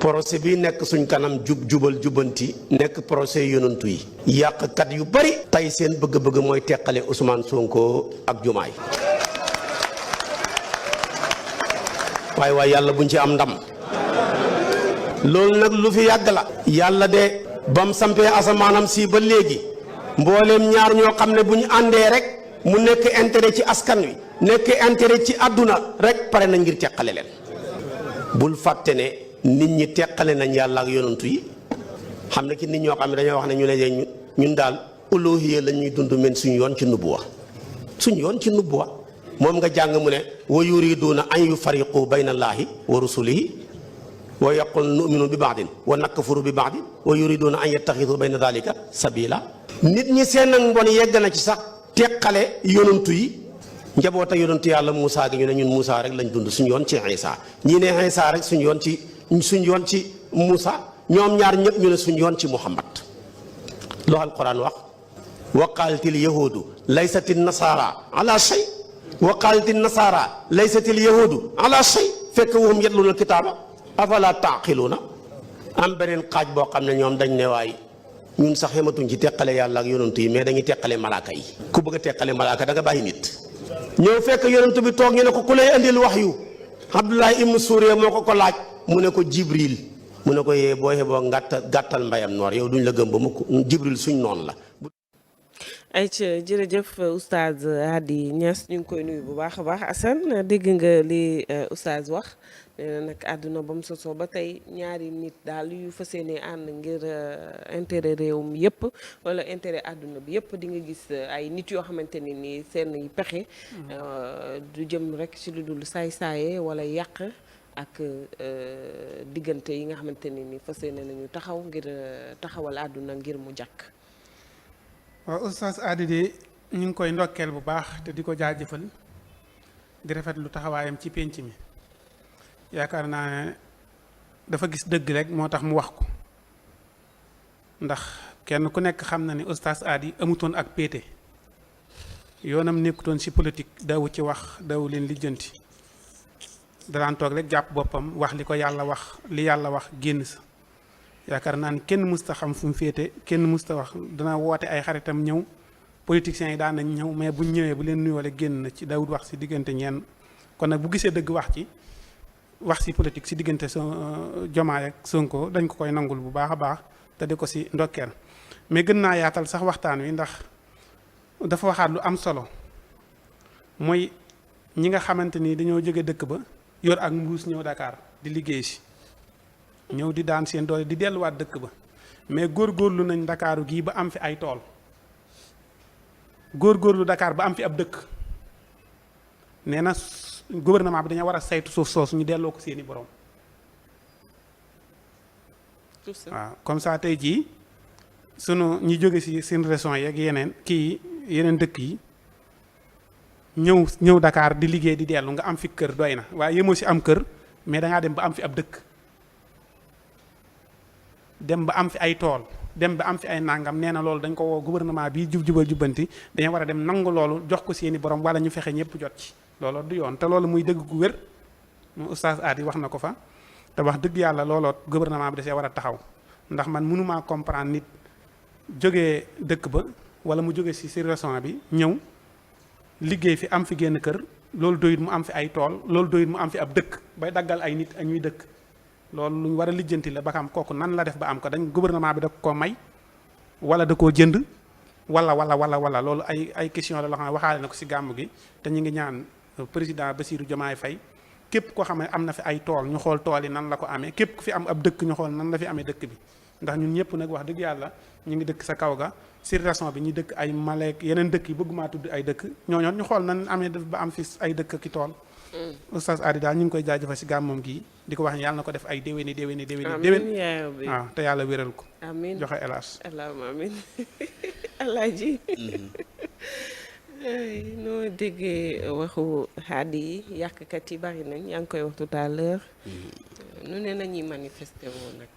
procès bi nekk suñ kanam jubal jubanti nekk procès yonantu yi yàqkat yu bari tey seen bëgg-bëgg mooy teqale Ousmane Sonko ak Jumaay waaye yàlla buñ ci am ndam loolu nag lu fi yàgg la yàlla de bam sampee asamaanam si ba léegi mbooleem ñaar ñoo xam ne bu ñu àndee rek mu nekk intérêt ci askan wi nekk intérêt ci àdduna rek pare na ngir teqale leen bul fàtte ne nit ñi teqale nañ yàlla ak yonantu yi xam ne ki nit ñoo xam ne dañoo wax ne ñu ne ñun daal uluhiyya la ñuy dund men suñu yoon ci nubuwa moom nga jàng mu ne wa yuriduuna an yufariqu bayna allaahi wa rusulihi wa yaqul nu'minu bi ba'din wa nakfuru bi ba'din wa yuriduuna an yattaxidu bayna dalika sabila nit ñi seen ak mbon yegg na ci sax teqale yonantu yi njaboota yonantu yàlla Moussa gi ñu ne ñun Moussa rek lañ dund suñu yoon ci Isa ñii ne Isa rek suñu yoon ci Moussa ñoom ñaar ñëpp ñu ne suñu yoon ci Muhammad loo alquran wax wa qaalatil yahuudu laysatin nasaara ala shay wa qaalatil nasaara laysatil yahuudu ala shay fekk wahum yatluuna kitaaba afala taaqiluuna am beneen xaaj boo xam ne ñoom dañ ne waay ñun sax xamatuñ ci teqale yàlla ak yonantu yi mais dañuy teqale malaaka yi ku bëgg a teqale malaaka da nga bàyyi nit ñëw fekk yonantu bi toog ñu ne ko ku lay indil wax yu Abdullahi ibnu Suuriya moo ko laaj mu ne ko Jibril mu ne ko yee boo xeboo gàttal mbayam noor yow duñ la gëm ba mukk Jibril suñ noonu la. ayca jërëjëf oustaz Hady Niass ñu ngi koy nuyu bu baax a baax Assane dégg nga li oustaz wax nee na nag àdduna ba mu sosoo ba tey ñaari nit daal yu fas yéene ànd ngir intérêt réew mi yëpp wala intérêt àdduna bi yëpp di nga gis ay nit yoo xamante ne ni seen pexe du jëm rek ci lu dul saay-saaye wala yàq ak diggante yi nga xamante ne ni fas yéene nañu taxaw ngir taxawal àdduna ngir mu jàkk. waaw oustaz Hady de ñu ngi koy ndokkeel bu baax te di ko jaajëfal di rafetlu taxawaayam ci pénc mi yaakaar naa ne dafa gis dëgg rek moo tax mu wax ko ndax kenn ku nekk xam na ne oustaz Hady amutoon ak péete yoonam nekkutoon ci politique daw ci wax daw leen lijjanti danaan toog rek jàpp boppam wax li ko yàlla wax li yàlla wax génn sa yaakaar naa ne kenn musta xam fu mu féete kenn musta wax dana woote ay xaritam ñëw politiciens yi daan nañ ñëw mais buñ ñëwee bu leen nuyoole génn na ci dawut wax ci diggante ñenn kon nag bu gisee dëgg wax ci politique ci diggante Diomaye ak Sonko dañ ko koy nangul bu baax a baax te di ko ci ndokkeel mais gën naa yaatal sax waxtaan wi ndax dafa waxaat lu am solo mooy ñi nga xamante ni dañoo jóge dëkk ba yor ak mbuus ñëw Dakar di liggéey ci ñëw di daan seen doole di delluwaat dëkk ba mais góorgóorlu nañ Ndakaaru gii ba am fi ay tool góorgóorlu Dakar ba am fi ab dëkk nee na gouvernement bi dañoo war a saytu suuf soosu ñu delloo ko seeni borom. waaw comme ça tey jii sunu ñi jóge ci seen régions yeeg yeneen dëkk yi ñëw Dakar di liggéey di dellu nga am fi kër doy na waaye yemoo ci am kër mais dangaa dem ba am fi ab dëkk. dem ba am fi ay tool dem ba am fi ay nangam nee na loolu dañ ko woo gouvernement bi jubal jubbanti dañu war a dem nangu loolu jox ko seeni borom wala ñu fexe ñëpp jot ci looloo du yoon te loolu muy dëgg gu wér moom oustaz Hady wax na ko fa te wax dëgg yàlla looloo gouvernement bi da see war a taxaw ndax man mënumaa comprendre nit jógee dëkk ba wala mu jóge ci région bi ñëw liggéey fi am fi génn kër loolu doyut mu am fi ay tool loolu doyut mu am fi ab dëkk bay daggal ay nit ak ñuy dëkk loolu lu ñu war a lijjanti la ba xam kooku nan la def ba am ko dañ gouvernement bi da koo may wala da koo jënd wala loolu ay question la loo xam ne waxaale na ko ci gàmm gi te ñu ngi ñaan président Bassirou Diomaye Faye képp koo xam ne am na fi ay tool ñu xool tool yi nan la ko amee képp ku fi am ab dëkk ñu xool nan la fi amee dëkk bi ndax ñun ñëpp nag wax dëgg yàlla ñu ngi dëkk sa kaw ga ci région bi ñu dëkk ay Malek yeneen dëkk yi bëgguma tudd ay dëkk ñooñoon ñu xool nan amee def ba am fi ay dëkk ki tool oustaz Hady daal ñu ngi koy jaajëfal ci gàmmam gi di ko wax yàlla na ko def ay déwéni waaw te yàlla wéral ko amiin joxe hélas allahumma amiin alaaji noo déggee waxu Hady yi yàqkat yi bari nañ yaa ngi koy wax tout à l'heure nu ne nañuy manifester woon nag